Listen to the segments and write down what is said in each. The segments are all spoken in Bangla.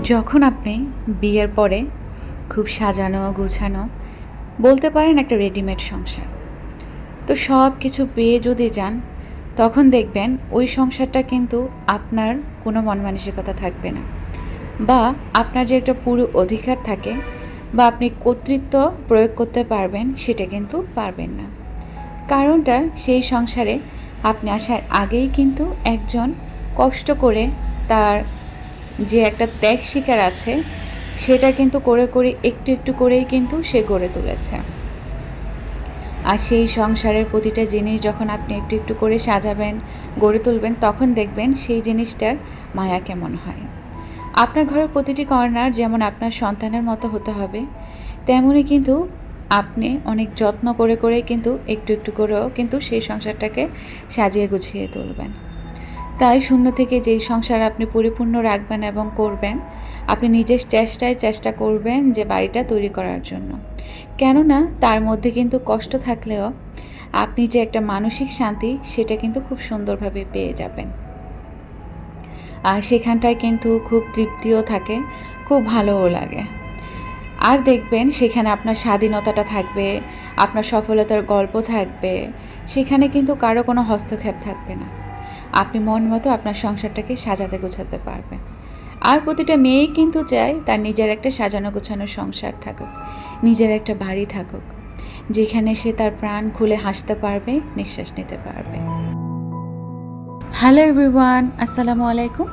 যখন আপনি বিয়ের পরে খুব সাজানো গোছানো বলতে পারেন একটা রেডিমেড সংসার, তো সব কিছু পেয়ে যদি যান তখন দেখবেন ওই সংসারটা কিন্তু আপনার কোনো মন মানসিকতা থাকবে না, বা আপনার যে একটা পুরো অধিকার থাকে বা আপনি কর্তৃত্ব প্রয়োগ করতে পারবেন সেটা কিন্তু পারবেন না। কারণটা সেই সংসারে আপনি আসার আগেই কিন্তু একজন কষ্ট করে তার যে একটা ত্যাগ শিকার আছে সেটা কিন্তু করে করে একটু একটু করেই কিন্তু সে গড়ে তুলেছে। আর সেই সংসারের প্রতিটা জিনিস যখন আপনি একটু একটু করে সাজাবেন, গড়ে তুলবেন, তখন দেখবেন সেই জিনিসটার মায়া কেমন হয়। আপনার ঘরের প্রতিটি কর্নার যেমন আপনার সন্তানের মতো হতে হবে, তেমনই কিন্তু আপনি অনেক যত্ন করে করে কিন্তু একটু একটু করেও কিন্তু সেই সংসারটাকে সাজিয়ে গুছিয়ে তুলবেন। তাই শূন্য থেকে যেই সংসার আপনি পরিপূর্ণ রাখবেন এবং করবেন, আপনি নিজের চেষ্টায় চেষ্টা করবেন যে বাড়িটা তৈরি করার জন্য। কেননা তার মধ্যে কিন্তু কষ্ট থাকলেও আপনি যে একটা মানসিক শান্তি সেটা কিন্তু খুব সুন্দরভাবে পেয়ে যাবেন। আর সেখানটায় কিন্তু খুব তৃপ্তিও থাকে, খুব ভালোও লাগে। আর দেখবেন সেখানে আপনার স্বাধীনতাটা থাকবে, আপনার সফলতার গল্প থাকবে, সেখানে কিন্তু কারো কোনো হস্তক্ষেপ থাকবে না। আপনি মন মতো আপনার সংসারটাকে সাজাতে গোছাতে পারবেন। আর প্রতিটা মেয়েই কিন্তু চায় তার নিজের একটা সাজানো গোছানো সংসার থাকুক, নিজের একটা বাড়ি থাকুক, যেখানে সে তার প্রাণ খুলে হাসতে পারবে, নিঃশ্বাস নিতে পারবে। হ্যালো এভরিওয়ান, আসসালামু আলাইকুম।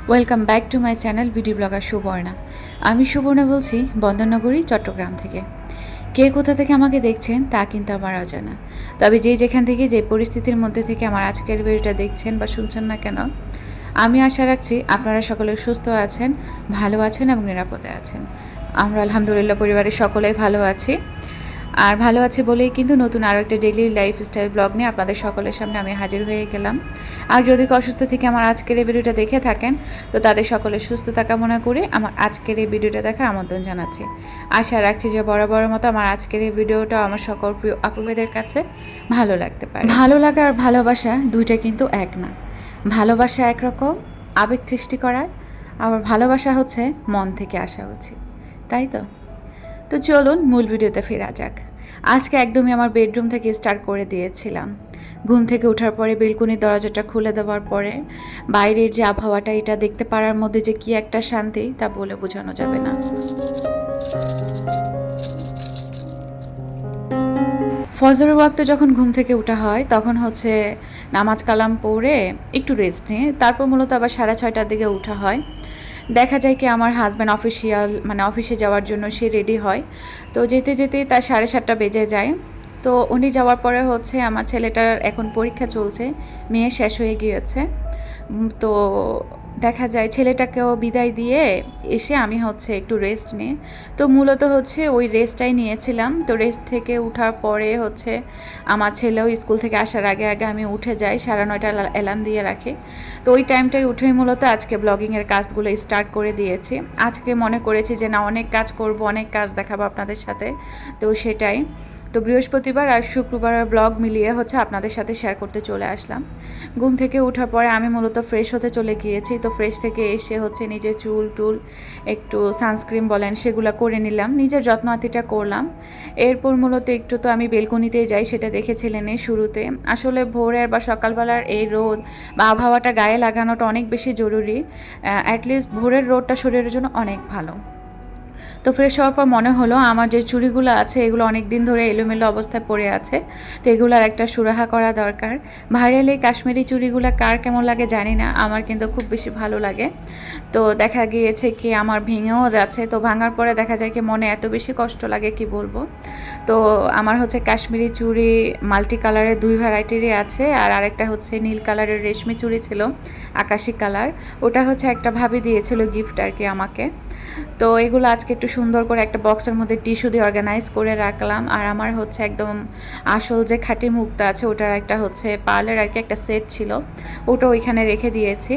Welcome back to my channel BD blogger Subarna. আমি সুবর্ণা বলছি বন্দরনগরী, চট্টগ্রাম থেকে। কে কোথা থেকে আমাকে দেখছেন তা কিন্তু আমার অজানা, তবে যেখান থেকে যে পরিস্থিতির মধ্যে থেকে আমার আজকের ভিডিওটা দেখছেন বা শুনছেন না কেন, আমি আশা রাখছি আপনারা সকলে সুস্থ আছেন, ভালো আছেন এবং নিরাপদে আছেন। আমরা আলহামদুলিল্লাহ পরিবারের সকলেই ভালো আছি। আর ভালো আছে বলেই কিন্তু নতুন আরও একটা ডেইলি লাইফস্টাইল ব্লগ নিয়ে আপনাদের সকলের সামনে আমি হাজির হয়ে গেলাম। আর যদি অসুস্থ থেকে আমার আজকের এই ভিডিওটা দেখে থাকেন, তো তাদের সকলের সুস্থতা কামনা করে আমার আজকের এই ভিডিওটা দেখার আমন্ত্রণ জানাচ্ছি। আশা রাখছি যে বরাবরের মতো আমার আজকের এই ভিডিওটা আমার সকল প্রিয় আপুদের কাছে ভালো লাগতে পারে। ভালো লাগা আর ভালোবাসা দুইটা কিন্তু এক না। ভালোবাসা একরকম আবেগ সৃষ্টি করার, আবার ভালোবাসা হচ্ছে মন থেকে আসা উচিত, তাই তো? তো চলুন মূল ভিডিওতে ফেরা যাক। আজকে একদমই আমার বেডরুম থেকে স্টার্ট করে দিয়েছিলাম। ঘুম থেকে ওঠার পরে বেলকনির দরজাটা খুলে দেওয়ার পরে বাইরের যে আবহাওয়াটা, এটা দেখতে পারার মধ্যে যে কি একটা শান্তি তা বলে বোঝানো যাবে না। ফজরের ওয়াক্তে যখন ঘুম থেকে ওঠা হয় তখন হচ্ছে নামাজ কালাম পড়ে একটু রেস্ট নিয়ে তারপর মূলত আবার 6:30টার দিকে ওঠা হয়। দেখা যায় কি আমার হাজব্যান্ড অফিসে যাওয়ার জন্য সে রেডি হয়, তো যেতে যেতেই তার 7:30টা বেজে যায়। তো উনি যাওয়ার পরে হচ্ছে আমার ছেলেটার এখন পরীক্ষা চলছে, মেয়ে শেষ হয়ে গিয়েছে। তো দেখা যায় ছেলেটাকেও বিদায় দিয়ে এসে আমি হচ্ছে একটু রেস্ট নিই। তো মূলত হচ্ছে ওই রেস্টটাই নিয়েছিলাম। তো রেস্ট থেকে ওঠার পরে হচ্ছে আমার ছেলেও স্কুল থেকে আসার আগে আগে আমি উঠে যাই, 9:30 অ্যালার্ম দিয়ে রাখি। তো ওই টাইমটাই উঠেই মূলত আজকে ব্লগিংয়ের কাজগুলো স্টার্ট করে দিয়েছি। আজকে মনে করেছি যে না, অনেক কাজ করব, অনেক কাজ দেখাবো আপনাদের সাথে, তো সেটাই। তো বৃহস্পতিবার আর শুক্রবারের ব্লগ মিলিয়ে হচ্ছে আপনাদের সাথে শেয়ার করতে চলে আসলাম। ঘুম থেকে ওঠার পরে আমি মূলত ফ্রেশ হতে চলে গিয়েছি। তো ফ্রেশ থেকে এসে হচ্ছে নিজের চুল টুল একটু সানস্ক্রিন বলেন সেগুলো করে নিলাম, নিজের যত্ন আতিটা করলাম। এরপর মূলত একটু তো আমি বেলকনিতেই যাই, সেটা দেখেছিলেন এই শুরুতে। আসলে ভোরের বা সকালবেলার এই রোদ বা আবহাওয়াটা গায়ে লাগানোটা অনেক বেশি জরুরি। অ্যাটলিস্ট ভোরের রোদটা শরীরের জন্য অনেক ভালো। তো ফ্রেশ হওয়ার পর মনে হলো আমার যে চুড়িগুলো আছে এগুলো অনেক দিন ধরে এলোমেলো অবস্থায় পড়ে আছে, তো এগুলোর একটা সুরাহা করা দরকার। ভাইরাল এই কাশ্মীরি চুড়িগুলো কার কেমন লাগে জানি না, আমার কিন্তু খুব বেশি ভালো লাগে। তো দেখা গিয়েছে কি আমার ভেঙেও যাচ্ছে, তো ভাঙার পরে দেখা যায় কি মনে এত বেশি কষ্ট লাগে কি বলবো। তো আমার হচ্ছে কাশ্মীরি চুড়ি মাল্টি কালারের 2 ভ্যারাইটিরই আছে, আর আরেকটা হচ্ছে নীল কালারের রেশমি চুড়ি ছিল, আকাশি কালার। ওটা হচ্ছে একটা ভাবি দিয়েছিল গিফট আর কি আমাকে। তো এগুলো আজকে একটু সুন্দর করে একটা বক্সের মধ্যে টিস্যু দিয়ে অর্গানাইজ করে রাখলাম। আর আমার হচ্ছে একদম আসল যে খাঁটি মুক্তা আছে ওটার একটা হচ্ছে পার্লের আর কি একটা সেট ছিল, ওটা ওইখানে রেখে দিয়েছি।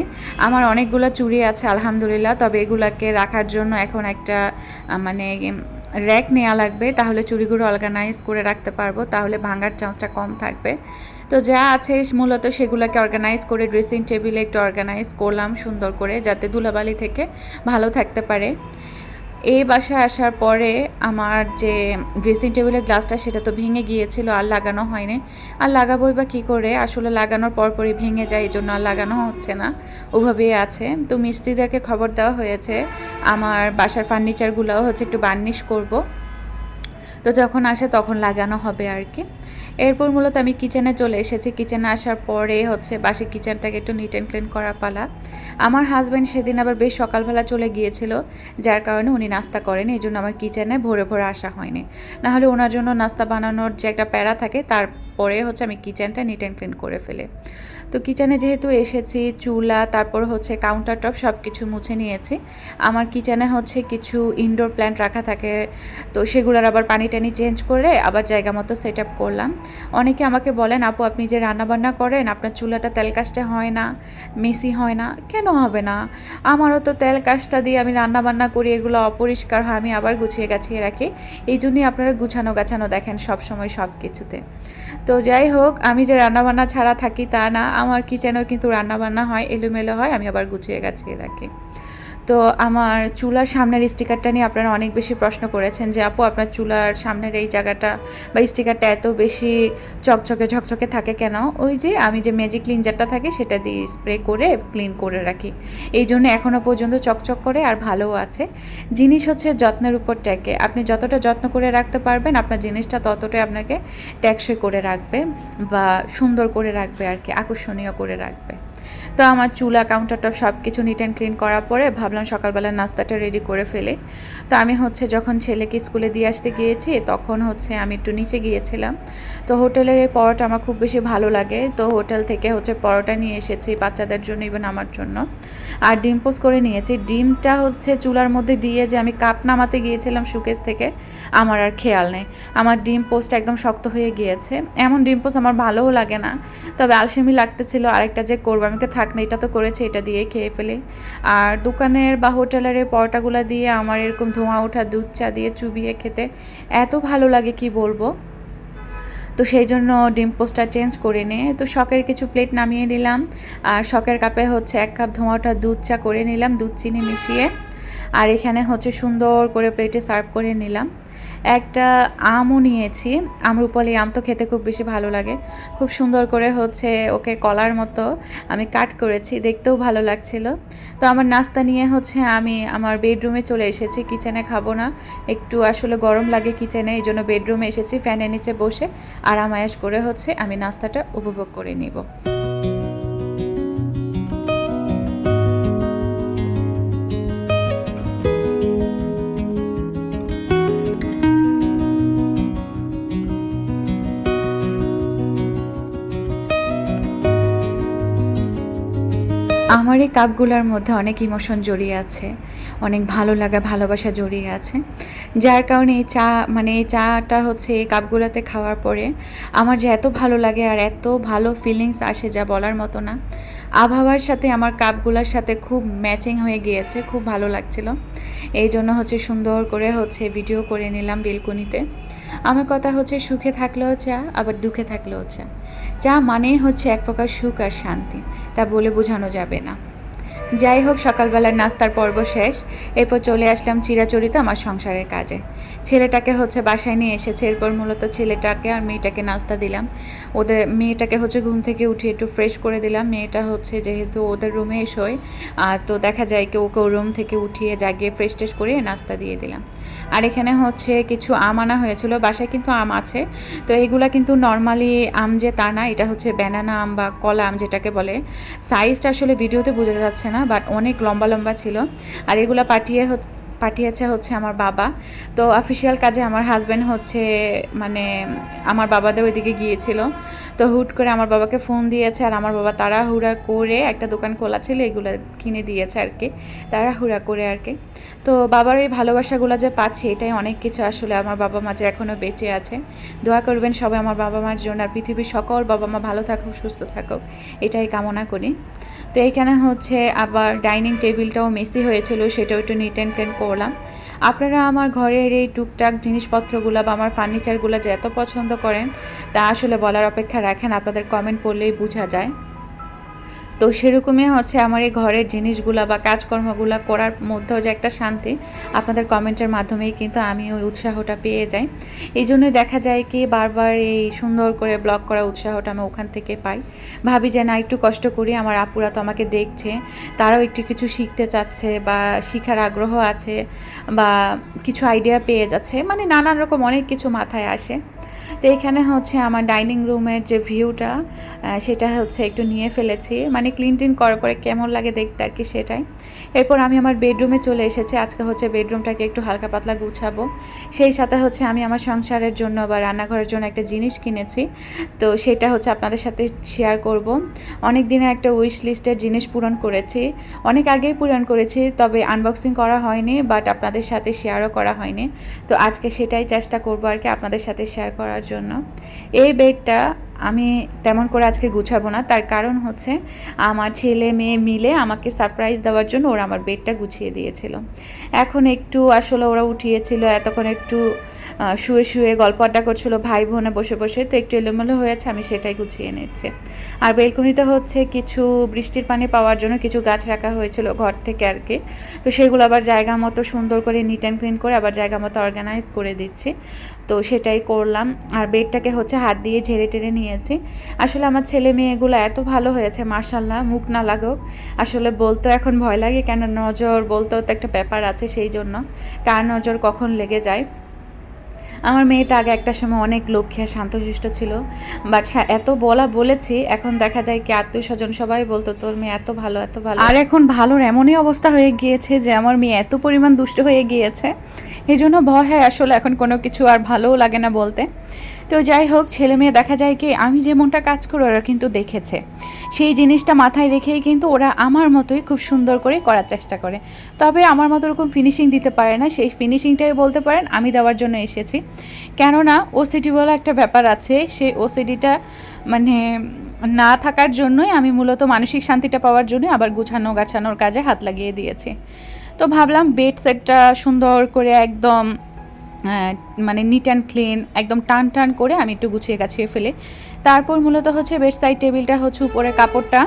আমার অনেকগুলো চুড়ি আছে আলহামদুলিল্লাহ, তবে এগুলাকে রাখার জন্য এখন একটা মানে র্যাক নেওয়া লাগবে, তাহলে চুড়িগুলো অর্গানাইজ করে রাখতে পারবো, তাহলে ভাঙার চান্সটা কম থাকবে। তো যা আছে মূলত সেগুলোকে অর্গানাইজ করে ড্রেসিং টেবিলে একটু অর্গানাইজ করলাম সুন্দর করে, যাতে ধুলাবালি থেকে ভালো থাকতে পারে। এই বাসায় আসার পরে আমার যে ড্রেসিং টেবিলের গ্লাসটা সেটা তো ভেঙে গিয়েছিল, আর লাগানো হয়নি। আর লাগাবোই বা কী করে, আসলে লাগানোর পরপরই ভেঙে যায়, এই জন্য আর লাগানো হচ্ছে না, ওভাবেই আছে। তো মিস্ত্রিদেরকে খবর দেওয়া হয়েছে আমার বাসার ফার্নিচারগুলোও হচ্ছে একটু বার্নিশ করব, তো যখন আসে তখন লাগানো হবে আর কি। এরপর মূলত আমি কিচেনে চলে এসেছি। কিচেনে আসার পরে হচ্ছে বাসি কিচেনটাকে একটু নিট অ্যান্ড ক্লিন করা পালা। আমার হাজব্যান্ড সেদিন আবার বেশ সকালবেলা চলে গিয়েছিল, যার কারণে উনি নাস্তা করেনি, এই জন্য আমার কিচেনে ভোরে ভোরে আসা হয়নি। নাহলে ওনার জন্য নাস্তা বানানোর যে একটা প্যারা থাকে, তারপরে হচ্ছে আমি কিচেনটা নিট অ্যান্ড ক্লিন করে ফেলে। তো কিচেনে যেহেতু এসেছি, চুলা তারপর হচ্ছে কাউন্টার টপ সব কিছু মুছে নিয়েছি। আমার কিচেনে হচ্ছে কিছু ইনডোর প্ল্যান্ট রাখা থাকে, তো সেগুলোর আবার পানি টানি চেঞ্জ করে আবার জায়গা মতো সেট আপ করলাম। অনেকে আমাকে বলেন, আপু আপনি যে রান্নাবান্না করেন আপনার চুলাটা তেল কাজটা হয় না, মেসি হয় না? কেন হবে না? আমারও তো তেল কাজটা দিয়ে আমি রান্নাবান্না করি, এগুলো অপরিষ্কার হয়, আমি আবার গুছিয়ে গাছিয়ে রাখি। এই জন্যই আপনারা গুছানো গাছানো দেখেন সব সময় সব কিছুতে। তো যাই হোক, আমি যে রান্নাবান্না ছাড়া থাকি তা না, আমার কিচেনেও কিন্তু রান্নাবান্না হয়, এলোমেলো হয়, আমি আবার গুছিয়ে গাছিয়ে রাখি। তো আমার চুলার সামনের স্টিকারটা নিয়ে আপনারা অনেক বেশি প্রশ্ন করেছেন যে আপু আপনার চুলার সামনের এই জায়গাটা বা স্টিকারটা এত বেশি চকচকে ঝকঝকে থাকে কেন? ওই যে আমি যে ম্যাজিক ক্লিনজারটা থাকে সেটা দিয়ে স্প্রে করে ক্লিন করে রাখি, এই জন্য এখনও পর্যন্ত চকচক করে আর ভালোও আছে। জিনিস হচ্ছে যত্নের উপর টেকে, আপনি যতটা যত্ন করে রাখতে পারবেন আপনার জিনিসটা ততটাই আপনাকে টেকসই করে রাখবে বা সুন্দর করে রাখবে আর কি, আকর্ষণীয় করে রাখবে। তো আমার চুলা কাউন্টারটপ সব কিছু নিট অ্যান্ড ক্লিন করার পরে ভাবলাম সকালবেলার নাস্তাটা রেডি করে ফেলে। তো আমি হচ্ছে যখন ছেলেকে স্কুলে দিয়ে আসতে গিয়েছি তখন হচ্ছে আমি একটু নিচে গিয়েছিলাম। তো হোটেলের এই পরোটা আমার খুব বেশি ভালো লাগে, তো হোটেল থেকে হচ্ছে পরোটা নিয়ে এসেছি বাচ্চাদের জন্য, ইভেন আমার জন্য। আর ডিম পোস্ট করে নিয়েছি। ডিমটা হচ্ছে চুলার মধ্যে দিয়ে যে আমি কাপ নামাতে গিয়েছিলাম সুকেস থেকে, আমার আর খেয়াল নেই, আমার ডিম পোস্ট একদম শক্ত হয়ে গিয়েছে। এমন ডিম পোস্ট আমার ভালোও লাগে না, তবে আলসেমি লাগতেছিল, আরেকটা যে করবো, আমি থাক না, এটা তো করেছি, এটা দিয়ে খেয়ে ফেলি। আর দোকানের বা হোটেলের এই পরোটাগুলো দিয়ে আমার এরকম ধোঁয়া ওঠা দুধ চা দিয়ে চুবিয়ে খেতে এত ভালো লাগে কি বলবো। তো সেই জন্য ডিম পোস্টটা চেঞ্জ করে নিয়ে তো শখের কিছু প্লেট নামিয়ে নিলাম, আর শখের কাপে হচ্ছে 1 কাপ ধোঁয়া ওঠা দুধ চা করে নিলাম, দুধ চিনি মিশিয়ে। আর এখানে হচ্ছে সুন্দর করে প্লেটে সার্ভ করে নিলাম। একটা আমও নিয়েছি, আম্রপালি আম তো খেতে খুব বেশি ভালো লাগে। খুব সুন্দর করে হচ্ছে ওকে কলার মতো আমি কাট করেছি, দেখতেও ভালো লাগছিল। তো আমার নাস্তা নিয়ে হচ্ছে আমি আমার বেডরুমে চলে এসেছি, কিচেনে খাবো না, একটু আসলে গরম লাগে কিচেনে, এই জন্য বেডরুমে এসেছি, ফ্যানের নিচে বসে আরামায়াস করে হচ্ছে আমি নাস্তাটা উপভোগ করে নিব। আমার এই কাপগুলোর মধ্যে অনেক ইমোশন জড়িয়ে আছে, অনেক ভালো লাগা ভালোবাসা জড়িয়ে আছে, যার কারণে এই চা মানে এই চাটা হচ্ছে এই কাপগুলোতে খাওয়ার পরে আমার যে এত ভালো লাগে আর এত ভালো ফিলিংস আসে যা বলার মতো না। আবহাওয়ার সাথে আমার কাপগুলোর সাথে খুব ম্যাচিং হয়ে গিয়েছে, খুব ভালো লাগছিল, এই জন্য হচ্ছে সুন্দর করে হচ্ছে ভিডিও করে নিলাম বেলকনিতে। আমার কথা হচ্ছে সুখে থাকলেও চা, আবার দুঃখে থাকলেও চা। চা মানেই হচ্ছে এক প্রকার সুখ আর শান্তি, তা বলে বোঝানো যাবে না। যাই হোক, সকালবেলার নাস্তার পর্ব শেষ, এরপর চলে আসলাম চিরাচরিত আমার সংসারের কাজে। ছেলেটাকে হচ্ছে বাসায় নিয়ে এসেছে, এরপর মূলত ছেলেটাকে আর মেয়েটাকে নাস্তা দিলাম। ওদের মেয়েটাকে হচ্ছে ঘুম থেকে উঠিয়ে একটু ফ্রেশ করে দিলাম। মেয়েটা হচ্ছে যেহেতু ওদের রুমে শোয়, তো দেখা যায় কি ওকে রুম থেকে উঠিয়ে জাগিয়ে ফ্রেশ ট্রেশ করে নাস্তা দিয়ে দিলাম। আর এখানে হচ্ছে কিছু আম আনা হয়েছিল, বাসায় কিন্তু আম আছে, তো এইগুলা কিন্তু নর্মালি আম যে তা না, এটা হচ্ছে ব্যানানা আম বা কলা আম যেটাকে বলে। সাইজটা আসলে ভিডিওতে বোঝা যাচ্ছে না, বাট অনেক লম্বা লম্বা ছিল। আর এগুলো পাঠিয়েছে হচ্ছে আমার বাবা। তো অফিসিয়াল কাজে আমার হাজব্যান্ড হচ্ছে মানে আমার বাবাদের ওইদিকে গিয়েছিল, তো হুট করে আমার বাবাকে ফোন দিয়েছে, আর আমার বাবা তাড়াহুড়া করে একটা দোকান খোলা ছিল এগুলো কিনে দিয়েছে আর কি, তাড়াহুড়া করে আর কি। তো বাবার এই ভালোবাসাগুলো যে পাচ্ছি এটাই অনেক কিছু, আসলে আমার বাবা মা যে এখনও বেঁচে আছে। দোয়া করবেন সবাই আমার বাবা মার জন্য, আর পৃথিবীর সকল বাবা মা ভালো থাকুক সুস্থ থাকুক, এটাই কামনা করি। তো এইখানে হচ্ছে আবার ডাইনিং টেবিলটাও মেসি হয়েছিল, সেটাও একটু নিট অ্যান্ড ক্লিন করলাম। আপনারা আমার ঘরের এই টুকটাক জিনিসপত্রগুলো বা আমার ফার্নিচারগুলো যে এত পছন্দ করেন তা আসলে বলার অপেক্ষা রাখেন, আপনাদের কমেন্ট পড়লেই বোঝা যায়। তো সেরকমই হচ্ছে আমার এই ঘরের জিনিসগুলা বা কাজকর্মগুলা করার মধ্যেও যে একটা শান্তি, আপনাদের কমেন্টের মাধ্যমেই কিন্তু আমি ওই উৎসাহটা পেয়ে যাই। এই জন্যই দেখা যায় কি বারবার এই সুন্দর করে ব্লগ করার উৎসাহটা আমি ওখান থেকে পাই। ভাবি যে না একটু কষ্ট করি, আমার আপুরা তো আমাকে দেখছে, তারাও একটু কিছু শিখতে চাচ্ছে বা শিখার আগ্রহ আছে বা কিছু আইডিয়া পেয়ে যাচ্ছে, মানে নানান রকম অনেক কিছু মাথায় আসে। তো এখানে হচ্ছে আমার ডাইনিং রুমের যে ভিউটা সেটা হচ্ছে একটু নিয়ে ফেলেছি, মানে ক্লিন টিন করার পরে কেমন লাগে দেখতে আর কি সেটাই। এরপর আমি আমার বেডরুমে চলে এসেছি। আজকে হচ্ছে বেডরুমটাকে একটু হালকা পাতলা গুছাবো। সেই সাথে হচ্ছে আমি আমার সংসারের জন্য বা রান্নাঘরের জন্য একটা জিনিস কিনেছি, তো সেটা হচ্ছে আপনাদের সাথে শেয়ার করব। অনেক দিনের একটা উইশ লিস্টের জিনিস পূরণ করেছি, অনেক আগেই পূরণ করেছি, তবে আনবক্সিং করা হয়নি, বাট আপনাদের সাথে শেয়ারও করা হয়নি। তো আজকে সেটাই চেষ্টা করবো আর কি আপনাদের সাথে শেয়ার করার জন্য। এই বেডটা আমি তেমন করে আজকে গুছাবো না, তার কারণ হচ্ছে আমার ছেলে মেয়ে মিলে আমাকে সারপ্রাইজ দেওয়ার জন্য ওরা আমার বেডটা গুছিয়ে দিয়েছিল। এখন একটু আসলে ওরা উঠিয়েছিল, এতক্ষণ একটু শুয়ে শুয়ে গল্প আড্ডা করছিল ভাই বোনে বসে বসে, তো একটু এলোমেলো হয়েছে, আমি সেটাই গুছিয়ে নিচ্ছি। আর বেলকনিতে হচ্ছে কিছু বৃষ্টির পানি পাওয়ার জন্য কিছু গাছ রাখা হয়েছিল ঘর থেকে আর কি, তো সেগুলো আবার জায়গা মতো সুন্দর করে নিট অ্যান্ড ক্লিন করে আবার জায়গা মতো অর্গানাইজ করে দিচ্ছি। তো সেটাই করলাম। আর বেডটাকে হচ্ছে হাত দিয়ে ঝেড়ে টেরে নিয়েছি। আসলে আমার ছেলে মেয়েগুলো এত ভালো হয়েছে মাশাআল্লাহ, মুখ না লাগুক। আসলে বলতেও এখন ভয় লাগে, কেন নজর বলতেও তো একটা ব্যাপার আছে, সেই জন্য কার নজর কখন লেগে যায়। আমার মেয়েটা আগে একটা সময় অনেক লক্ষ্মী আর শান্তশিষ্ট ছিল, বাট এত বলেছি, এখন দেখা যায় কি আত্মীয় স্বজন সবাই বলতো তোর মেয়ে এত ভালো এত ভালো। আর এখন ভালোর এমনই অবস্থা হয়ে গিয়েছে যে আমার মেয়ে এত পরিমাণ দুষ্ট হয়ে গিয়েছে, এই জন্য ভয় হয় আসলে এখন কোনো কিছু আর ভালোও লাগে না বলতে। তো যাই হোক, ছেলে মেয়ে দেখা যায় কি আমি যেমনটা কাজ করি ওরা কিন্তু দেখেছে, সেই জিনিসটা মাথায় রেখেই কিন্তু ওরা আমার মতোই খুব সুন্দর করে করার চেষ্টা করে। তবে আমার মতো ওরকম ফিনিশিং দিতে পারে না, সেই ফিনিশিংটাই বলতে পারেন আমি দেওয়ার জন্য এসেছি। কেননা ওসিডি বলে একটা ব্যাপার আছে, সেই ওসিডিটা মানে না থাকার জন্যই আমি মূলত মানসিক শান্তিটা পাওয়ার জন্যই আবার গুছানো গাছানোর কাজে হাত লাগিয়ে দিয়েছি। তো ভাবলাম বেড সেটটা সুন্দর করে একদম মানে নিট অ্যান্ড ক্লিন একদম টান টান করে আমি একটু গুছিয়ে গাছিয়ে ফেলে তারপর মূলত হচ্ছে বেড সাইড টেবিলটা হচ্ছে উপরের কাপড়টা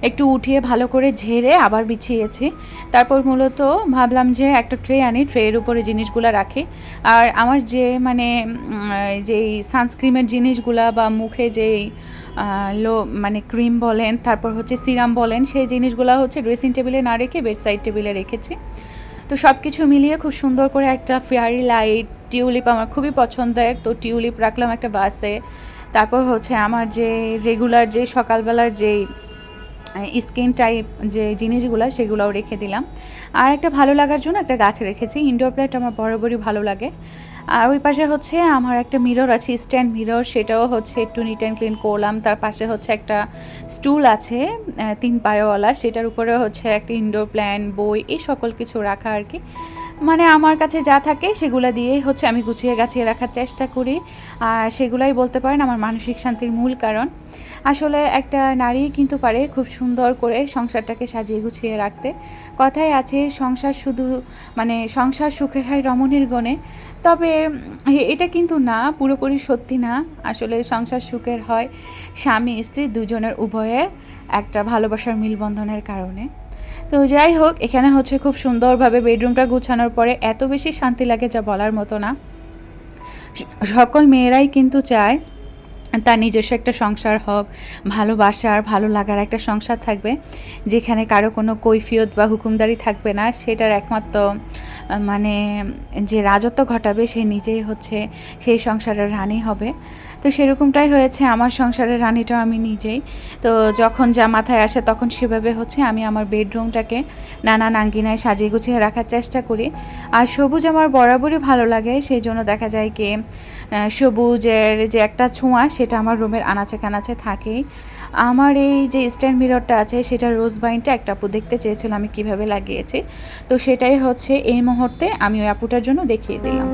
একটু উঠিয়ে ভালো করে ঝেড়ে আবার বিছিয়েছি। তারপর মূলত ভাবলাম যে একটা ট্রে আনি, ট্রের উপরে জিনিসগুলো রাখি। আর আমার যে মানে যেই সানস্ক্রিমের জিনিসগুলা বা মুখে যেই মানে ক্রিম বলেন তারপর হচ্ছে সিরাম বলেন, সেই জিনিসগুলো হচ্ছে ড্রেসিং টেবিলে না রেখে বেড সাইড টেবিলে রেখেছি। তো সব কিছু মিলিয়ে খুব সুন্দর করে একটা ফেয়ারি লাইট টিউলিপ আমার খুবই পছন্দের, তো টিউলিপ রাখলাম একটা বাসে। তারপর হচ্ছে আমার যে রেগুলার যে সকালবেলার যেই স্কিন টাইপ যে জিনিসগুলো সেগুলোও রেখে দিলাম। আর একটা ভালো লাগার জন্য একটা গাছ রেখেছি, ইনডোর প্ল্যান্ট আমার বরাবরই ভালো লাগে। আর ওই পাশে হচ্ছে আমার একটা মিরর আছে, স্ট্যান্ড মিরর, সেটাও হচ্ছে একটু নিট অ্যান্ড ক্লিন করলাম। তার পাশে হচ্ছে একটা স্টুল আছে 3 পায়াওয়ালা, সেটার উপরে হচ্ছে একটা ইনডোর প্ল্যান্ট বই এই সকল কিছু রাখা আর কি। মানে আমার কাছে যা থাকে সেগুলো দিয়েই হচ্ছে আমি গুছিয়ে গাছিয়ে রাখার চেষ্টা করি। আর সেগুলাই বলতে পারেন আমার মানসিক শান্তির মূল কারণ। আসলে একটা নারী কিন্তু পারে খুব সুন্দর করে সংসারটাকে সাজিয়ে গুছিয়ে রাখতে। কথায় আছে সংসার শুধু মানে সংসার সুখের হয় রমণীর গণে, তবে এটা কিন্তু না, পুরোপুরি সত্যি না। আসলে সংসার সুখের হয় স্বামী স্ত্রী দুজনের উভয়ের একটা ভালোবাসার মিলবন্ধনের কারণে। তো যাই হোক, এখানে হচ্ছে খুব সুন্দরভাবে বেডরুমটা গুছানোর পরে এত বেশি শান্তি লাগে যা বলার মতো না। সকল মেয়েরাই কিন্তু চায় তার নিজস্ব একটা সংসার হোক, ভালোবাসার ভালো লাগার একটা সংসার থাকবে, যেখানে কারো কোনো কৈফিয়ত বা হুকুমদারি থাকবে না। সেটার একমাত্র মানে যে রাজত্ব ঘটাবে সে নিজেই হচ্ছে সেই সংসারের রানী হবে। তো সেরকমটাই হয়েছে, আমার সংসারের রানীটাও আমি নিজেই। তো যখন যা মাথায় আসে তখন সেভাবে হচ্ছে আমি আমার বেডরুমটাকে নানান আঙ্গিনায় সাজিয়ে গুছিয়ে রাখার চেষ্টা করি। আর সবুজ আমার বরাবরই ভালো লাগে, সেই জন্য দেখা যায় কি সবুজের যে একটা ছোঁয়া সেটা আমার রুমের আনাচে কানাচে থাকেই। আমার এই যে স্ট্যান্ড মিররটা আছে সেটা রোজ বাইনটা একটা আপু দেখতে চেয়েছিল আমি কিভাবে লাগিয়েছি, তো সেটাই হচ্ছে এই মুহূর্তে আমি ওই আপুটার জন্য দেখিয়ে দিলাম।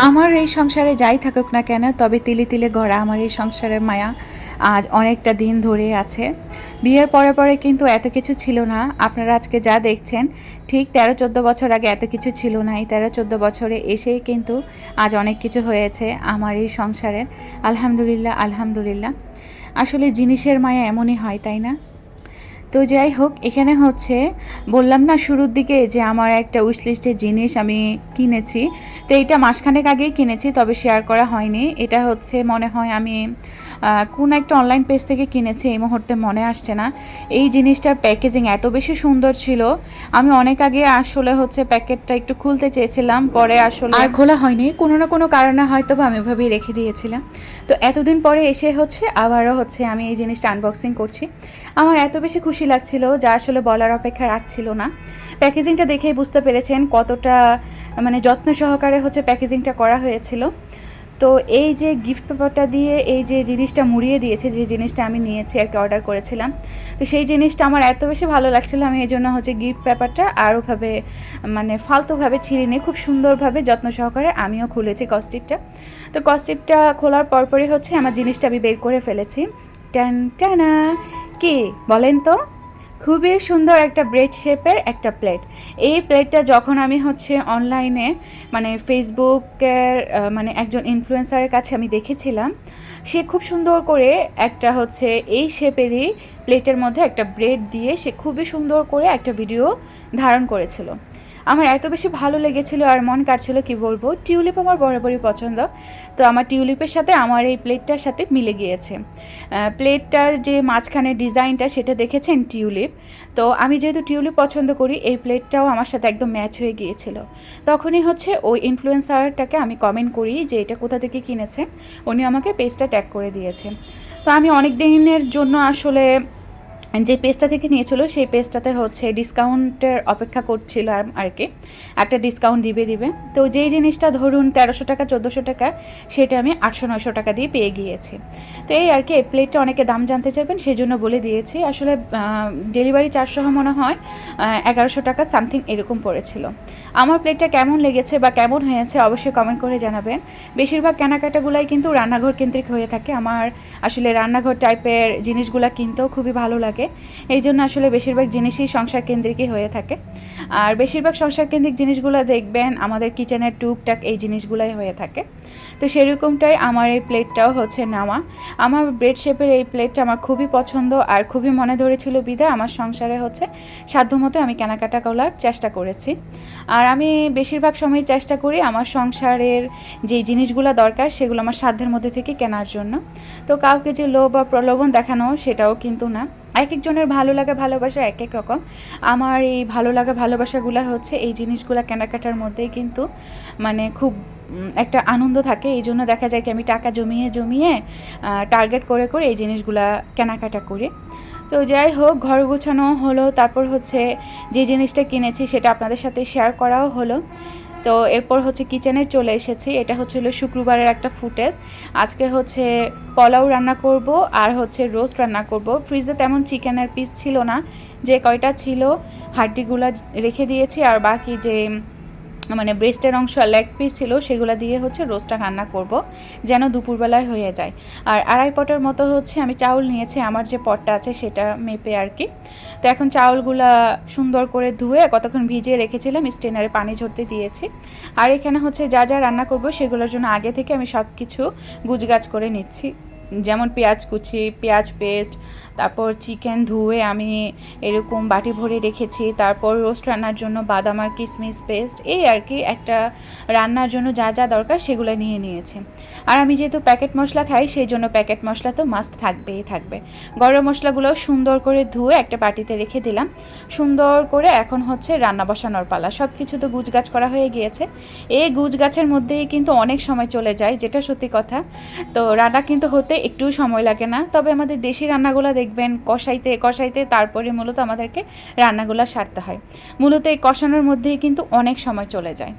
আমার এই সংসারে যাই থাকুক না কেন, তবে তিলে তিলে গড়া আমার এই সংসারের মায়া আজ অনেকটা দিন ধরে আছে। বিয়ের পরে পরে কিন্তু এত কিছু ছিল না। আপনারা আজকে যা দেখছেন, ঠিক 13-14 বছর আগে এত কিছু ছিল না। এই 13-14 বছরে এসেই কিন্তু আজ অনেক কিছু হয়েছে আমার এই সংসারের। আলহামদুলিল্লাহ, আলহামদুলিল্লাহ। আসলে জিনিসের মায়া এমনই হয়, তাই না? তো যাই হোক, এখানে হচ্ছে বললাম না শুরুর দিকে যে আমার একটা উইশ লিস্টের জিনিস আমি কিনেছি। তো এইটা মাসখানেক আগেই কিনেছি, তবে শেয়ার করা হয়নি। এটা হচ্ছে মনে হয় আমি কোন একটা অনলাইন পেজ থেকে কিনেছি, এই মুহূর্তে মনে আসছে না। এই জিনিসটার প্যাকেজিং এত বেশি সুন্দর ছিল, আমি অনেক আগে আসলে হচ্ছে প্যাকেটটা একটু খুলতে চেয়েছিলাম, পরে আসলে আর খোলা হয়নি। কোনো না কোনো কারণে হয়তো বা আমি ওইভাবেই রেখে দিয়েছিলাম। তো এতদিন পরে এসে হচ্ছে আবারও হচ্ছে আমি এই জিনিসটা আনবক্সিং করছি। আমার এত বেশি খুশি লাগছিল যা আসলে বলার অপেক্ষা রাখছিল না। প্যাকেজিংটা দেখেই বুঝতে পেরেছেন কতটা মানে যত্ন সহকারে হচ্ছে প্যাকেজিংটা করা হয়েছিল। তো এই যে গিফট পেপারটা দিয়ে এই যে জিনিসটা মুড়িয়ে দিয়েছে, যে জিনিসটা আমি নিয়েছি আর কি, অর্ডার করেছিলাম, তো সেই জিনিসটা আমার এত বেশি ভালো লাগছিলো, আমি এই জন্য হচ্ছে গিফট পেপারটা আরোভাবে মানে ফালতুভাবে ছিঁড়িনি, খুব সুন্দরভাবে যত্ন সহকারে আমিও খুলেছি কস্টিপটা। তো কস্টিপটা খোলার পরপরই হচ্ছে আমার জিনিসটা আমি বের করে ফেলেছি। টান টানা, কি বলেন তো? খুবই সুন্দর একটা ব্রেড শেপের একটা প্লেট। এই প্লেটটা যখন আমি হচ্ছে অনলাইনে মানে ফেসবুকের মানে একজন ইনফ্লুয়েন্সারের কাছে আমি দেখেছিলাম, সে খুব সুন্দর করে একটা হচ্ছে এই শেপেরই প্লেটের মধ্যে একটা ব্রেড দিয়ে সে খুবই সুন্দর করে একটা ভিডিও ধারণ করেছিল। আমার এত বেশি ভালো লেগেছিল আর মন কাটছিল, কি বলবো। টিউলিপ আমার বরাবরই পছন্দ, তো আমার টিউলিপের সাথে আমার এই প্লেটটার সাথে মিলে গিয়েছে। প্লেটটার যে মাঝখানে ডিজাইনটা সেটা দেখেছেন টিউলিপ, তো আমি যেহেতু টিউলিপ পছন্দ করি, এই প্লেটটাও আমার সাথে একদম ম্যাচ হয়ে গিয়েছিল। তখনই হচ্ছে ওই ইনফ্লুয়েন্সারটাকে আমি কমেন্ট করি যে এটা কোথা থেকে কিনেছে, উনি আমাকে পেজটা ট্যাগ করে দিয়েছে। তো আমি অনেক দিনের জন্য আসলে যে পেজটা থেকে নিয়েছিল সেই পেজটাতে হচ্ছে ডিসকাউন্টের অপেক্ষা করছিল আর কি, একটা ডিসকাউন্ট দিবে। তো যেই জিনিসটা ধরুন 1300 টাকা 1400 টাকা, সেটা আমি 800-900 টাকা দিয়ে পেয়ে গিয়েছি। তো এই আর কি, এই প্লেটটা অনেকে দাম জানতে চাইবেন সেই জন্য বলে দিয়েছি। আসলে ডেলিভারি চার্জ সহ মনে হয় 1100 টাকা সামথিং এরকম পড়েছিল। আমার প্লেটটা কেমন লেগেছে বা কেমন হয়েছে অবশ্যই কমেন্ট করে জানাবেন। বেশিরভাগ কেনাকাটাগুলাই কিন্তু রান্নাঘর কেন্দ্রিক হয়ে থাকে। আমার আসলে রান্নাঘর টাইপের জিনিসগুলো কিনতেও খুবই ভালো লাগে, এই জন্য আসলে বেশিরভাগ জিনিসই সংসার কেন্দ্রিকই হয়ে থাকে। আর বেশিরভাগ সংসার কেন্দ্রিক জিনিসগুলো দেখবেন আমাদের কিচেনের টুকটাক এই জিনিসগুলাই হয়ে থাকে। তো সেরকমটাই আমার এই প্লেটটাও হচ্ছে নেওয়া। আমার ব্রেড শেপের এই প্লেটটা আমার খুবই পছন্দ আর খুবই মনে ধরেছিল বিধায় আমার সংসারে হচ্ছে সাধ্যমতো আমি কেনাকাটা করার চেষ্টা করেছি। আর আমি বেশিরভাগ সময় চেষ্টা করি আমার সংসারের যে জিনিসগুলো দরকার সেগুলো আমার সাধ্যের মধ্যে থেকে কেনার জন্য। তো কাউকে যে লোভ বা প্রলোভন দেখানো সেটাও কিন্তু না। এক একজনের ভালো লাগা ভালোবাসা এক এক রকম। আমার এই ভালো লাগা ভালোবাসাগুলো হচ্ছে এই জিনিসগুলো কেনাকাটার মধ্যেই কিন্তু মানে খুব একটা আনন্দ থাকে। এই জন্য দেখা যায় কি আমি টাকা জমিয়ে টার্গেট করে এই জিনিসগুলা কেনাকাটা করি। তো যাই হোক, ঘর গোছানো হলো, তারপর হচ্ছে যে জিনিসটা কিনেছি সেটা আপনাদের সাথে শেয়ার করাও হলো। তো এরপর হচ্ছে কিচেনে চলে এসেছি। এটা হচ্ছিল শুক্রবারের একটা ফুটেজ। আজকে হচ্ছে পোলাও রান্না করব আর হচ্ছে রোস্ট রান্না করব। ফ্রিজে তেমন চিকেনের পিস ছিল না, যে কয়টা ছিল হাড্ডিগুলা রেখে দিয়েছি, আর বাকি যে মানে ব্রেস্টের অংশ আর লেগ পিস ছিল সেগুলো দিয়ে হচ্ছে রোস্টটা রান্না করব, যেন দুপুরবেলায় হয়ে যায়। আর 2.5 পটের মতো হচ্ছে আমি চাউল নিয়েছি, আমার যে পটটা আছে সেটা মেপে আর কি। তো এখন চাউলগুলা সুন্দর করে ধুয়ে কতক্ষণ ভিজিয়ে রেখেছিলাম, স্টেনারে পানি ঝরতে দিয়েছি। আর এখানে হচ্ছে যা যা রান্না করব সেগুলোর জন্য আগে থেকে আমি সব কিছু গুছগাছ করে নিচ্ছি, যেমন পেঁয়াজ কুচি, পেঁয়াজ পেস্ট, তারপর চিকেন ধুয়ে আমি এরকম বাটি ভরে রেখেছি, তারপর রোস্ট রান্নার জন্য বাদাম আর কিশমিশ পেস্ট, এই আর কি একটা রান্নার জন্য যা যা দরকার সেগুলো নিয়ে নিয়েছি। আর আমি যেহেতু প্যাকেট মশলা খাই সেই জন্য প্যাকেট মশলা তো মাস্ট থাকবে। গরম মশলাগুলো সুন্দর করে ধুয়ে একটা বাটিতে রেখে দিলাম। সুন্দর করে এখন হচ্ছে রান্না বসানোর পালা। সব কিছু তো গুছগাছ করা হয়ে গিয়েছে। এই গুছগাছের মধ্যেই কিন্তু অনেক সময় চলে যায়, যেটা সত্যি কথা। তো রান্না কিন্তু হতে একটু সময় লাগে না, তবে আমাদের দেশি রান্নাগুলো দেখবেন কষাইতে তারপরে মূলত আমাদেরকে রান্নাগুলো সারতে হয়। মূলত এই কষানোর মধ্যেই কিন্তু অনেক সময় চলে যায়।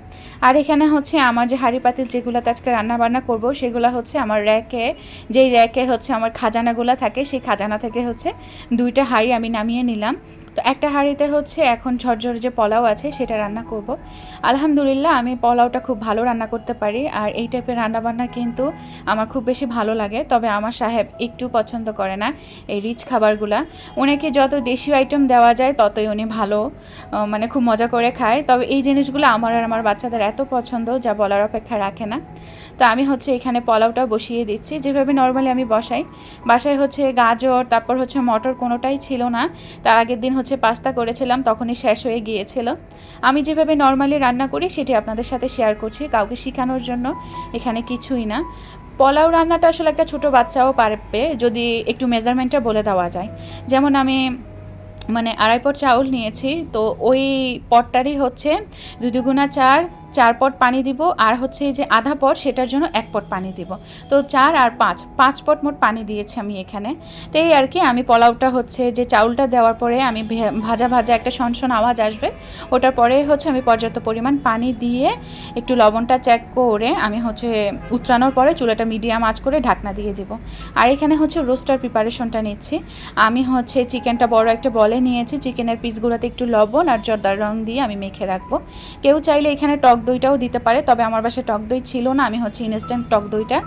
আর এখানে হচ্ছে আমার যে হাঁড়ি পাতিল যেগুলোতে আজকে রান্না বান্না করব সেগুলো হচ্ছে আমার যেই র্যাকে হচ্ছে আমার খাজানাগুলো থাকে, সেই খাজানা থেকে হচ্ছে 2টা হাঁড়ি আমি নামিয়ে নিলাম। তো তো একটা হাঁড়িতে হচ্ছে এখন ঝরঝরে যে পোলাও আছে সেটা রান্না করব। আলহামদুলিল্লাহ আমি পোলাওটা খুব ভালো রান্না করতে পারি, আর এই টাইপের রান্নাবান্না কিন্তু আমার খুব বেশি ভালো লাগে। তবে আমার সাহেব একটু পছন্দ করে না এই রিচ খাবারগুলা। উনাকে যত দেশীয় আইটেম দেওয়া যায় ততই উনি ভালো, মানে খুব মজা করে খায়। তবে এই জিনিসগুলো আমার আর আমার বাচ্চাদের এত পছন্দ যা বলার অপেক্ষা রাখে না। তো আমি হচ্ছে এখানে পোলাওটা বসিয়ে দিচ্ছি যেভাবে নর্মালি আমি বসাই। বাসায় হচ্ছে গাজর তারপর হচ্ছে মটর কোনোটাই ছিল না। তার আগের দিন হচ্ছে পাস্তা করেছিলাম, তখনই শেষ হয়ে গিয়েছিল। আমি যেভাবে নর্মালি রান্না করি সেটি আপনাদের সাথে শেয়ার করছি, কাউকে শেখানোর জন্য এখানে কিছুই না। পোলাও রান্নাটা আসলে একটা ছোট বাচ্চাও পারবে যদি একটু মেজারমেন্টটা বলে দেওয়া যায়। যেমন আমি মানে 2.5 পট চাউল নিয়েছি, তো ওই পটটারই হচ্ছে 2 দুগুণা 4 পট পানি দিব, আর হচ্ছে যে আধা পট সেটার জন্য 1 পট পানি দিব। তো 4 আর 5 পট মোট পানি দিয়েছি আমি এখানে। তো এই আর কি, আমি পোলাওটা হচ্ছে যে চাউলটা দেওয়ার পরে আমি ভাজা ভাজা একটা শনশন আওয়াজ আসবে, ওটার পরে হচ্ছে আমি পর্যাপ্ত পরিমাণ পানি দিয়ে একটু লবণটা চেক করে আমি হচ্ছে উতরানোর পরে চুলাটা মিডিয়াম আঁচ করে ঢাকনা দিয়ে দিব। আর এখানে হচ্ছে রোস্টার প্রিপারেশনটা নিচ্ছি। আমি হচ্ছে চিকেনটা বড় একটা বলে নিয়েছি, চিকেনের পিসগুলোতে একটু লবণ আর জর্দার রং দিয়ে আমি মেখে রাখবো। কেউ চাইলে এখানে টক দইটাও দিতে পারে, তবে আমার বাসায় টক দই ছিল না, আমি হচ্ছে ইনস্ট্যান্ট টক দইটা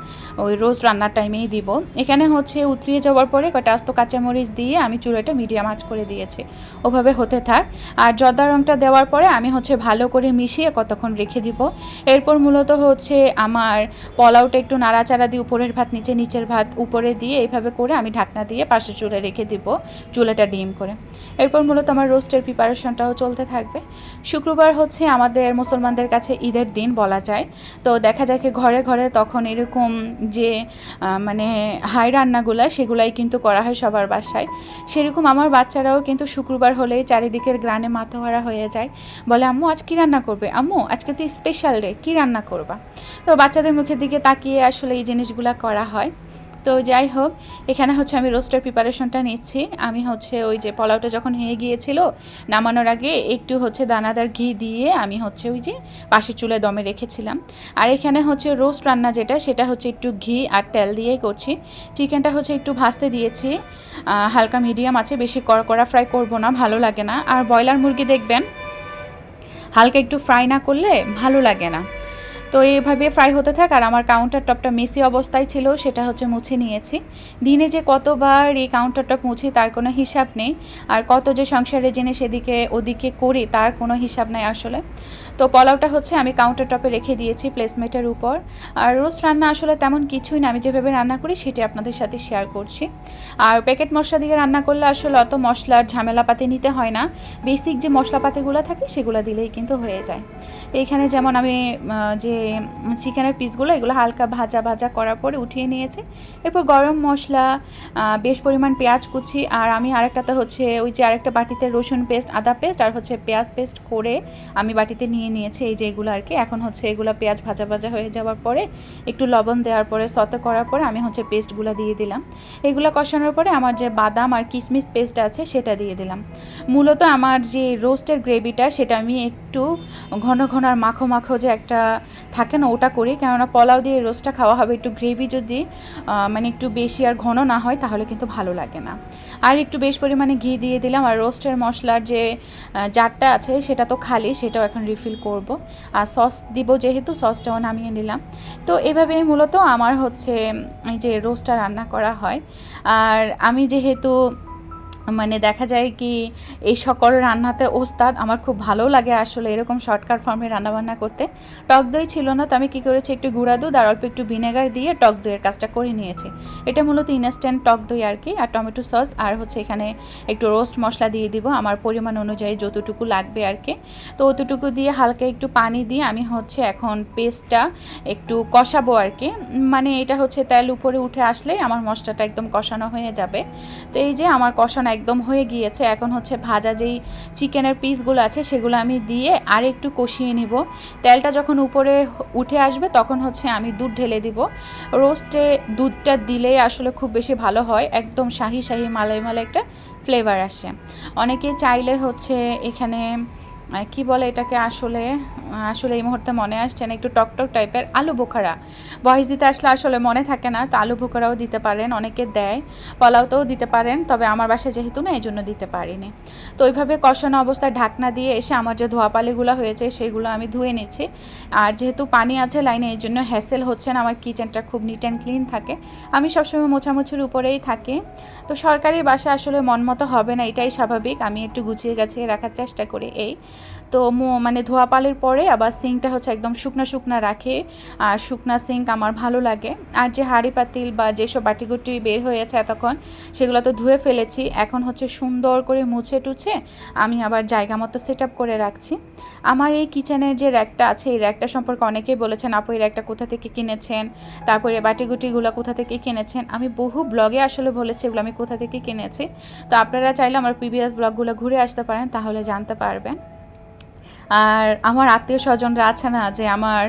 ওই রোস্ট রান্নার টাইমেই দিব। এখানে হচ্ছে উতরিয়ে যাওয়ার পরে কয়েকটা আস্ত কাঁচামরিচ দিয়ে আমি চুলাটা মিডিয়াম আঁচ করে দিয়েছি, ওভাবে হতে থাক। আর জর্দার রংটা দেওয়ার পরে আমি হচ্ছে ভালো করে মিশিয়ে কতক্ষণ রেখে দিব। এরপর মূলত হচ্ছে আমার পোলাওটা একটু নাড়াচাড়া দিয়ে উপরের ভাত নিচে, নিচের ভাত উপরে দিয়ে এইভাবে করে আমি ঢাকনা দিয়ে পাশে চুলে রেখে দিব, চুলাটা ডিম করে। এরপর মূলত আমার রোস্টের প্রিপারেশনটাও চলতে থাকবে। শুক্রবার হচ্ছে আমাদের মুসলমানদের কাছে ঈদের দিন বলা যায়। তো দেখা যায় কি ঘরে ঘরে তখন এরকম যে মানে হাই রান্নাগুলো সেগুলাই কিন্তু করা হয় সবার বাসায়। সেরকম আমার বাচ্চারাও কিন্তু শুক্রবার হলেই চারিদিকের গ্রানে মাথাহারা হয়ে যায়, বলে আম্মু আজ কী রান্না করবে, আম্মু আজকে তো স্পেশাল ডে, কী রান্না করবা। তো বাচ্চাদের মুখের দিকে তাকিয়ে আসলে এই জিনিসগুলো করা হয়। তো যাই হোক, এখানে হচ্ছে আমি রোস্টের প্রিপারেশনটা নিচ্ছি। আমি হচ্ছে ওই যে পোলাওটা যখন হয়ে গিয়েছিল নামানোর আগে একটু হচ্ছে দানাদার ঘি দিয়ে আমি হচ্ছে ওই যে পাশের চুলায় দমে রেখেছিলাম। আর এখানে হচ্ছে রোস্ট রান্না যেটা, সেটা হচ্ছে একটু ঘি আর তেল দিয়েই করছি। চিকেনটা হচ্ছে একটু ভাজতে দিয়েছি, হালকা মিডিয়াম আছে, বেশি কড়া ফ্রাই করব না, ভালো লাগে না। আর ব্রয়লার মুরগি দেখবেন হালকা একটু ফ্রাই না করলে ভালো লাগে না। তো এইভাবে ফ্রাই হতে থাক। আর আমার কাউন্টার টপটা মেসি অবস্থায় ছিল, সেটা হচ্ছে মুছে নিয়েছি। দিনে যে কতবার এই কাউন্টার টপ মুছি তার কোনো হিসাব নেই, আর কত যে সংসারের জিনিস এদিকে ওদিকে করি তার কোনো হিসাব নেই আসলে। তো পোলাওটা হচ্ছে আমি কাউন্টার টপে রেখে দিয়েছি প্লেসমেটের উপর। আর রোস্ট রান্না আসলে তেমন কিছুই না, আমি যেভাবে রান্না করি সেটি আপনাদের সাথে শেয়ার করছি। আর প্যাকেট মশলা দিয়ে রান্না করলে আসলে অত মশলার ঝামেলাপাতি নিতে হয় না, বেসিক যে মশলাপাতিগুলো থাকে সেগুলো দিলেই কিন্তু হয়ে যায়। তো এখানে যেমন আমি যে চিকেনের পিসগুলো এগুলো হালকা ভাজা ভাজা করার পরে উঠিয়ে নিয়েছি। এরপর গরম মশলা, বেশ পরিমাণ পেঁয়াজ কুচি, আর আমি আরেকটাতে হচ্ছে ওই যে আরেকটা বাটিতে রসুন পেস্ট, আদা পেস্ট আর হচ্ছে পেঁয়াজ পেস্ট করে আমি বাটিতে নিয়ে নিয়েছি। এই যে এগুলো আর কি, এখন হচ্ছে এগুলো পেঁয়াজ ভাজা ভাজা হয়ে যাওয়ার পরে একটু লবণ দেওয়ার পরে সতে করার পরে আমি হচ্ছে পেস্টগুলো দিয়ে দিলাম। এগুলো কষানোর পরে আমার যে বাদাম আর কিশমিশ পেস্ট আছে সেটা দিয়ে দিলাম। মূলত আমার যে রোস্টের গ্রেভিটা সেটা আমি একটু ঘন ঘন আর মাখো মাখো যে একটা থাকে না ওটা করি, কেননা পোলাও দিয়ে রোস্টটা খাওয়া হবে, একটু গ্রেভি যদি মানে একটু বেশি আর ঘন না হয় তাহলে কিন্তু ভালো লাগে না। আর একটু বেশ পরিমাণে ঘি দিয়ে দিলাম। আর রোস্টের মশলার যে জারটা আছে সেটা তো খালি, সেটাও এখন রিফিল করব। আর সস দিব যেহেতু, সসটাও নামিয়ে নিলাম। তো এভাবেই মূলত আমার হচ্ছে এই যে রোস্টটা রান্না করা হয়। আর আমি যেহেতু মানে দেখা যায় কি এই সকল রান্নাতে ওস্তাদ, আমার খুব ভালো লাগে আসলে এরকম শর্টকাট ফর্মে রান্নাবান্না করতে। টক দই ছিল না, তো আমি কী করেছি একটু গুঁড়া দুধ আর অল্প একটু ভিনেগার দিয়ে টক দইয়ের কাজটা করে নিয়েছি। এটা মূলত ইনস্ট্যান্ট টক দই আর কি। আর টমেটো সস আর হচ্ছে এখানে একটু রোস্ট মশলা দিয়ে দিব আমার পরিমাণ অনুযায়ী যতটুকু লাগবে আর কি। তো অতটুকু দিয়ে হালকা একটু পানি দিয়ে আমি হচ্ছে এখন পেস্টটা একটু কষাবো আর কি। মানে এটা হচ্ছে তেল উপরে উঠে আসলেই আমার মশলাটা একদম কষানো হয়ে যাবে। তো এই যে আমার কষানো একদম হয়ে গিয়েছে। এখন হচ্ছে ভাজা যেই চিকেনের পিসগুলো আছে সেগুলো আমি দিয়ে আর একটু কষিয়ে নিব। তেলটা যখন উপরে উঠে আসবে তখন হচ্ছে আমি দুধ ঢেলে দিব। রোস্টে দুধটা দিলে আসলে খুব বেশি ভালো হয়, একদম শাহি শাহি মালাই মালাই একটা ফ্লেভার আসে। অনেকে চাইলে হচ্ছে এখানে কি বলে এটাকে, আসলে আসলে এই মুহূর্তে মনে আসছে না, একটু টকটক টাইপের আলু বোখারা। ভয়েস দিতে আসলে আসলে মনে থাকে না, তো আলু বোখারাও দিতে পারেন, অনেকে দেয়। পোলাওতেও দিতে পারেন, তবে আমার বাসায় যেহেতু না, এই জন্য দিতে পারিনি। তো ওইভাবে কষানো অবস্থায় ঢাকনা দিয়ে এসে আমার যে ধোয়া পালিগুলো হয়েছে সেগুলো আমি ধুয়ে নিচ্ছি। আর যেহেতু পানি আছে লাইনে, এই জন্য হ্যাসেল হচ্ছে না, আমার কিচেনটা খুব নিট অ্যান্ড ক্লিন থাকে। আমি সবসময় মোছামুছির উপরেই থাকি। তো সরকারি বাসা আসলে মন মতো হবে না, এটাই স্বাভাবিক। আমি একটু গুছিয়ে গাছিয়ে রাখার চেষ্টা করি এই। তো মানে ধোয়া পালির পরে আবার সিঙ্কটা হচ্ছে একদম শুকনা শুকনা রাখে। আর শুকনা সিঙ্ক আমার ভালো লাগে। আর যে হাঁড়ি পাতিল বা যেসব বাটিগুটি বের হয়েছে এতক্ষণ, সেগুলো তো ধুয়ে ফেলেছি। এখন হচ্ছে সুন্দর করে মুছে টুছে আমি আবার জায়গা মতো সেট আপ করে রাখছি। আমার এই কিচেনের যে র্যাকটা আছে, এই র্যাকটা সম্পর্কে অনেকেই বলেছেন, আপু এই র্যাকটা কোথা থেকে কিনেছেন, তারপরে বাটিগুটিগুলো কোথা থেকে কিনেছেন। আমি বহু ব্লগে আসলে বলেছি এগুলো আমি কোথা থেকে কিনেছি। তো আপনারা চাইলে আমার প্রিভিয়াস ব্লগগুলো ঘুরে আসতে পারেন, তাহলে জানতে পারবেন। আর আমার আত্মীয় স্বজনরা আছে না, যে আমার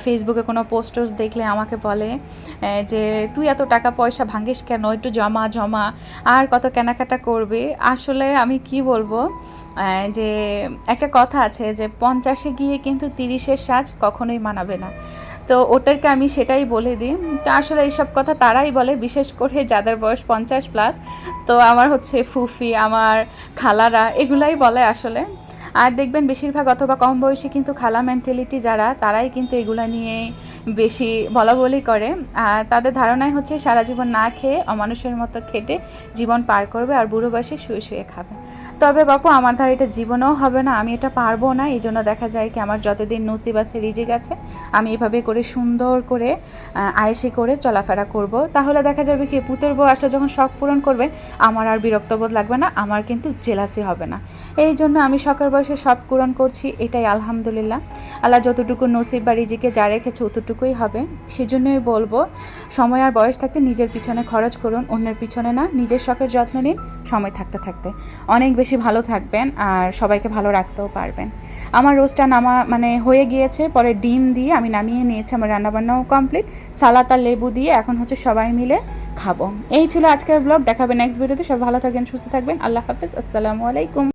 ফেসবুকে কোনো পোস্টস দেখলে আমাকে বলে যে তুই এত টাকা পয়সা ভাঙিস কেন, একটু জমা জমা, আর কত কেনাকাটা করবি। আসলে আমি কি বলবো, যে একটা কথা আছে যে 50-এ গিয়ে কিন্তু 30-এর সাজ কখনোই মানাবে না। তো ওদেরকে আমি সেটাই বলে দিই। তো আসলে এইসব কথা তারাই বলে, বিশেষ করে যাদের বয়স 50+। তো আমার হচ্ছে ফুফি, আমার খালারা, এগুলাই বলে আসলে। আর দেখবেন বেশিরভাগ অথবা কম বয়সী কিন্তু খালা মেন্টালিটি যারা, তারাই কিন্তু এগুলো নিয়ে বেশি বলাবলি করে। আর তাদের ধারণাই হচ্ছে সারা জীবন না খেয়ে অমানুষের মতো খেটে জীবন পার করবে আর বুড়ো বয়সে শুয়ে শুয়ে খাবে। তবে বাপু আমার ধারে এটা জীবনেও হবে না, আমি এটা পারবো না। এই জন্য দেখা যায় কি, আমার যতদিন নসিব আছে রিজিক আছে, আমি এভাবে করে সুন্দর করে আয়েশি করে চলাফেরা করব। তাহলে দেখা যাবে কি, পুতের বউ আসলে যখন শখ পূরণ করবে, আমার আর বিরক্তবোধ লাগবে না, আমার কিন্তু জেলাসি হবে না। এই জন্য আমি শখের বয়সে সব পূরণ করছি, এটাই আলহামদুলিল্লাহ। আল্লাহ যতটুকু নসিব বা রিজিকে যা রেখেছে অতটুকুই হবে। সেজন্যই বলবো, সময় আর বয়স থাকতে নিজের পিছনে খরচ করুন, অন্যের পিছনে না। নিজের শখের যত্ন নিন সময় থাকতে থাকতে, অনেক বেশি ভালো থাকবেন আর সবাইকে ভালো রাখতেও পারবেন। আমার রোস্টটা মানে হয়ে গিয়েছে, পরে ডিম দিয়ে আমি নামিয়ে নিয়েছি, আমার রান্নাবান্নাও কমপ্লিট। সালাদ আর লেবু দিয়ে এখন হচ্ছে সবাই মিলে খাবো। এই ছিল আজকের ব্লগ, দেখাবে নেক্সট ভিডিওতে। সব ভালো থাকবেন, সুস্থ থাকবেন, আল্লাহ হাফেজ, আসসালামু আলাইকুম।